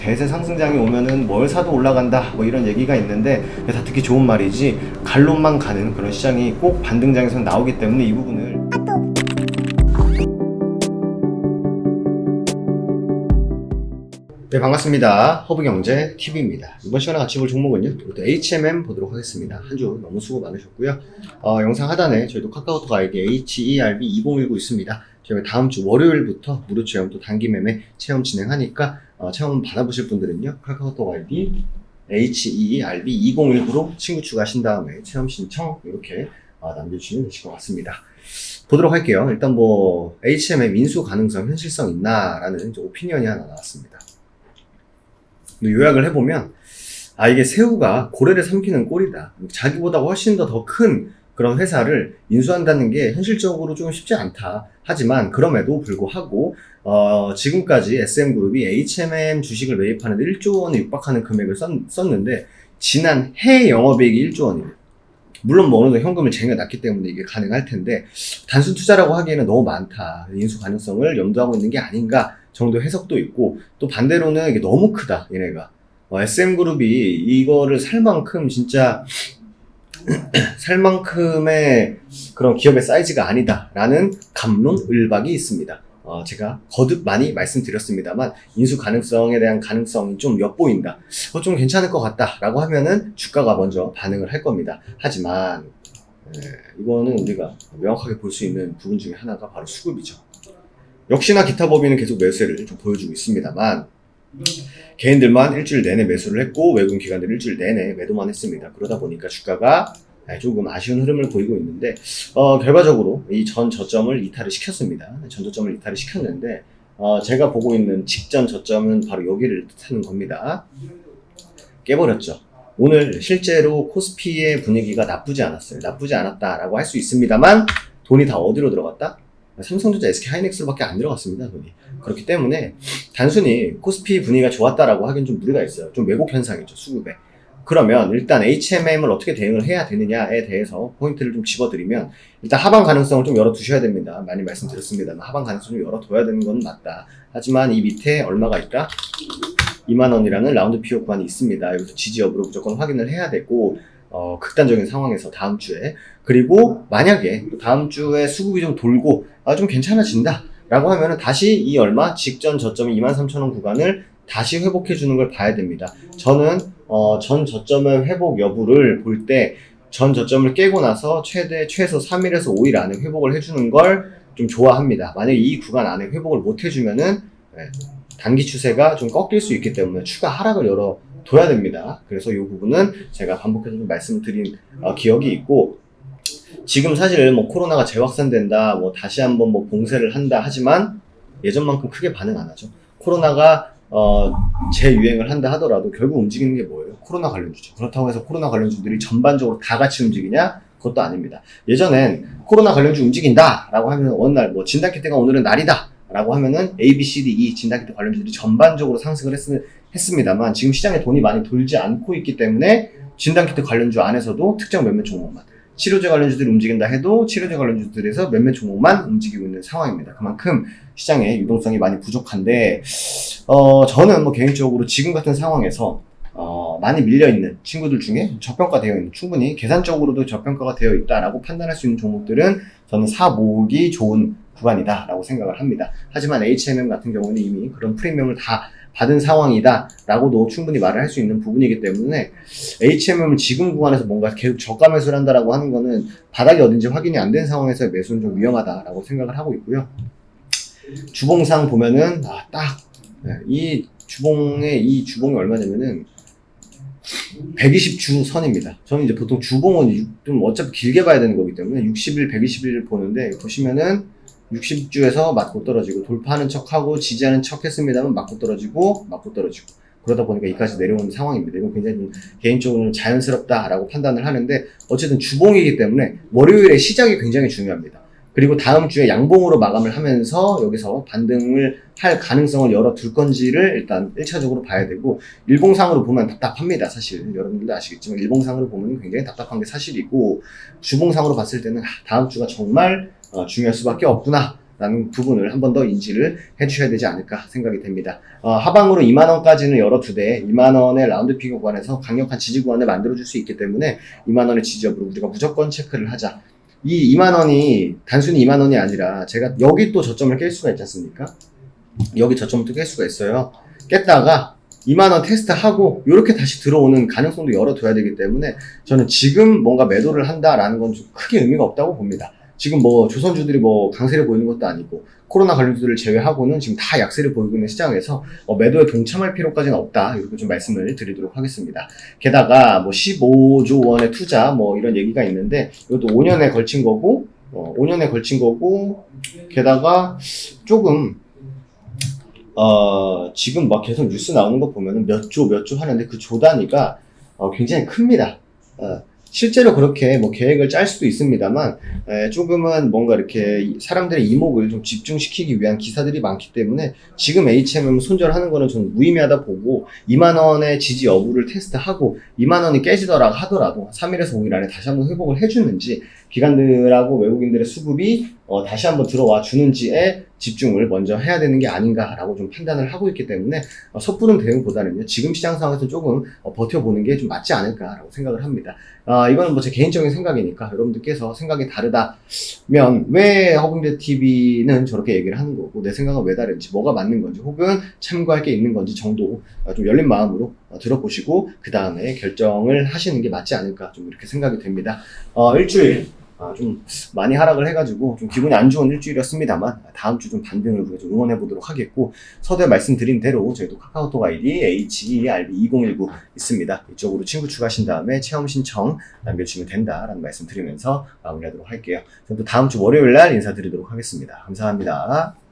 대세 상승장이 오면은 뭘 사도 올라간다 뭐 이런 얘기가 있는데 다 듣기 좋은 말이지 갈론만 가는 그런 시장이 꼭 반등장에서 나오기 때문에 이 부분을 네, 반갑습니다. 허브경제 TV입니다. 이번 시간에 같이 볼 종목은요, 또 HMM 보도록 하겠습니다. 한 주 너무 수고 많으셨고요. 영상 하단에 저희도 카카오톡 아이디 HERB2019 있습니다. 저희가 다음 주 월요일부터 무료 체험 또 단기 매매 체험 진행하니까 체험 받아보실 분들은요, 카카오톡 아이디 HERB2019로 친구 추가하신 다음에 체험 신청 이렇게 남겨주시면 되실 것 같습니다. 보도록 할게요. 일단 뭐 HMM 인수 가능성, 현실성 있나라는 이제 오피니언이 하나 나왔습니다. 요약을 해보면 이게 새우가 고래를 삼키는 꼴이다. 자기보다 훨씬 더 큰 그런 회사를 인수한다는 게 현실적으로 좀 쉽지 않다. 하지만 그럼에도 불구하고 지금까지 SM그룹이 HMM 주식을 매입하는데 1조 원에 육박하는 금액을 썼는데 지난 해 영업이익이 1조 원이에요. 물론 뭐 어느 정도 현금을 쟁여놨기 때문에 이게 가능할 텐데 단순 투자라고 하기에는 너무 많다. 인수 가능성을 염두하고 있는 게 아닌가 정도 해석도 있고, 또 반대로는 이게 너무 크다 얘네가 SM그룹이 이거를 살 만큼 진짜 살 만큼의 그런 기업의 사이즈가 아니다 라는 갑론을박이 있습니다. 제가 거듭 많이 말씀드렸습니다만 인수 가능성에 대한 가능성이 좀 엿보인다, 좀 괜찮을 것 같다 라고 하면은 주가가 먼저 반응을 할 겁니다. 하지만 이거는 우리가 명확하게 볼 수 있는 부분 중에 하나가 바로 수급이죠. 역시나 기타 법인은 계속 매수세를 좀 보여주고 있습니다만 개인들만 일주일 내내 매수를 했고 외국인 기관들 일주일 내내 매도만 했습니다. 그러다 보니까 주가가 조금 아쉬운 흐름을 보이고 있는데 결과적으로 이 전 저점을 이탈을 시켰습니다. 전 저점을 이탈을 시켰는데 제가 보고 있는 직전 저점은 바로 여기를 뜻하는 겁니다. 깨버렸죠. 오늘 실제로 코스피의 분위기가 나쁘지 않았어요. 나쁘지 않았다라고 할 수 있습니다만 돈이 다 어디로 들어갔다? 삼성전자, SK하이닉스로밖에 안 들어갔습니다, 돈이. 그렇기 때문에 단순히 코스피 분위기가 좋았다라고 하기엔 좀 무리가 있어요. 좀 왜곡 현상이죠, 수급에. 그러면 일단 HMM을 어떻게 대응을 해야 되느냐에 대해서 포인트를 좀 집어드리면, 일단 하방 가능성을 좀 열어두셔야 됩니다. 많이 말씀드렸습니다만 하방 가능성을 좀 열어둬야 되는 건 맞다. 하지만 이 밑에 얼마가 있다? 2만원이라는 라운드 피어 구간이 있습니다. 여기서 지지 여부를 무조건 확인을 해야 되고, 극단적인 상황에서 다음 주에, 그리고 만약에 다음 주에 수급이 좀 돌고 좀 괜찮아진다 라고 하면은 다시 이 얼마 직전 저점 23,000원 구간을 다시 회복해 주는 걸 봐야 됩니다. 저는 전 저점의 회복 여부를 볼 때 전 저점을 깨고 나서 최소 3일에서 5일 안에 회복을 해주는 걸 좀 좋아합니다. 만약에 이 구간 안에 회복을 못 해주면은 단기 추세가 좀 꺾일 수 있기 때문에 추가 하락을 열어둬야 됩니다. 그래서 이 부분은 제가 반복해서 좀 말씀드린 기억이 있고, 지금 사실 뭐 코로나가 재확산된다, 뭐 다시 한번 뭐 봉쇄를 한다 하지만 예전만큼 크게 반응 안 하죠. 코로나가 재유행을 한다 하더라도 결국 움직이는 게 뭐예요? 코로나 관련주죠. 그렇다고 해서 코로나 관련주들이 전반적으로 다 같이 움직이냐? 그것도 아닙니다. 예전엔 코로나 관련주 움직인다 라고 하면 어느 날 뭐 진단키트가 오늘은 날이다 라고 하면은 A, B, C, D, E 진단키트 관련주들이 전반적으로 상승을 했습니다만 지금 시장에 돈이 많이 돌지 않고 있기 때문에 진단키트 관련주 안에서도 특정 몇몇 종목만, 치료제 관련주들이 움직인다 해도 치료제 관련주들에서 몇몇 종목만 움직이고 있는 상황입니다. 그만큼 시장의 유동성이 많이 부족한데 저는 뭐 개인적으로 지금 같은 상황에서 많이 밀려있는 친구들 중에 저평가되어 있는, 충분히 계산적으로도 저평가가 되어 있다라고 판단할 수 있는 종목들은 저는 사모으기 좋은 구간이다 라고 생각을 합니다. 하지만 HMM 같은 경우는 이미 그런 프리미엄을 다 받은 상황이다 라고도 충분히 말을 할 수 있는 부분이기 때문에 HMM을 지금 구간에서 뭔가 계속 저가 매수를 한다라고 하는 거는 바닥이 어딘지 확인이 안 된 상황에서의 매수는 좀 위험하다라고 생각을 하고 있고요. 주봉상 보면은 이 주봉이 얼마냐면은 120주 선입니다. 저는 이제 보통 주봉은 좀 어차피 길게 봐야 되는 거기 때문에 60일, 120일을 보는데 보시면은 60주에서 맞고 떨어지고 돌파하는 척하고 지지하는 척 했습니다만 맞고 떨어지고 그러다 보니까 여기까지 내려오는 상황입니다. 이건 굉장히 개인적으로는 자연스럽다라고 판단을 하는데, 어쨌든 주봉이기 때문에 월요일에 시작이 굉장히 중요합니다. 그리고 다음 주에 양봉으로 마감을 하면서 여기서 반등을 할 가능성을 열어둘 건지를 일단 1차적으로 봐야 되고, 일봉상으로 보면 답답합니다. 사실 여러분들도 아시겠지만 일봉상으로 보면 굉장히 답답한 게 사실이고, 주봉상으로 봤을 때는 다음 주가 정말 중요할 수밖에 없구나 라는 부분을 한 번 더 인지를 해주셔야 되지 않을까 생각이 됩니다. 하방으로 2만원까지는 열어두되 2만원의 라운드 피겨 구간에서 강력한 지지 구간을 만들어줄 수 있기 때문에 2만원의 지지 여부를 우리가 무조건 체크를 하자. 이 2만원이 단순히 2만원이 아니라 제가 여기 또 저점을 깰 수가 있지 않습니까? 여기 저점을 또 깰 수가 있어요. 깼다가 2만원 테스트하고 이렇게 다시 들어오는 가능성도 열어둬야 되기 때문에 저는 지금 뭔가 매도를 한다라는 건 좀 크게 의미가 없다고 봅니다. 지금 뭐 조선주들이 뭐 강세를 보이는 것도 아니고 코로나 관련주들을 제외하고는 지금 다 약세를 보이고 있는 시장에서 매도에 동참할 필요까지는 없다. 이렇게 좀 말씀을 드리도록 하겠습니다. 게다가 뭐 15조 원의 투자 뭐 이런 얘기가 있는데 이것도 5년에 걸친 거고 5년에 걸친 거고 게다가 조금 지금 막 계속 뉴스 나오는 거 보면은 몇 조 하는데 그 조 단위가 굉장히 큽니다. 실제로 그렇게 뭐 계획을 짤 수도 있습니다만, 조금은 뭔가 이렇게 사람들의 이목을 좀 집중시키기 위한 기사들이 많기 때문에 지금 HMM 손절하는 거는 저는 무의미하다 보고 2만원의 지지 여부를 테스트하고 2만원이 깨지더라 하더라도 3일에서 5일 안에 다시 한번 회복을 해주는지 기관들하고 외국인들의 수급이 다시 한번 들어와 주는지에 집중을 먼저 해야 되는 게 아닌가라고 좀 판단을 하고 있기 때문에 섭부른 대응보다는요 지금 시장 상황에서 조금 버텨보는 게 좀 맞지 않을까라고 생각을 합니다. 이거는 뭐 제 개인적인 생각이니까 여러분들께서 생각이 다르다면 왜 허붕대 TV는 저렇게 얘기를 하는 거고 내 생각은 왜 다른지 뭐가 맞는 건지 혹은 참고할 게 있는 건지 정도 좀 열린 마음으로 들어보시고 그 다음에 결정을 하시는 게 맞지 않을까 좀 이렇게 생각이 됩니다. 일주일 좀 많이 하락을 해가지고 좀 기분이 안 좋은 일주일이었습니다만 다음 주 좀 반등을 우리가 좀 응원해 보도록 하겠고 서두에 말씀드린 대로 저희도 카카오톡 아이디 HERB2019 있습니다. 이쪽으로 친구 추가하신 다음에 체험 신청 남겨주시면 된다라는 말씀 드리면서 마무리하도록 할게요. 저는 또 다음 주 월요일 날 인사드리도록 하겠습니다. 감사합니다.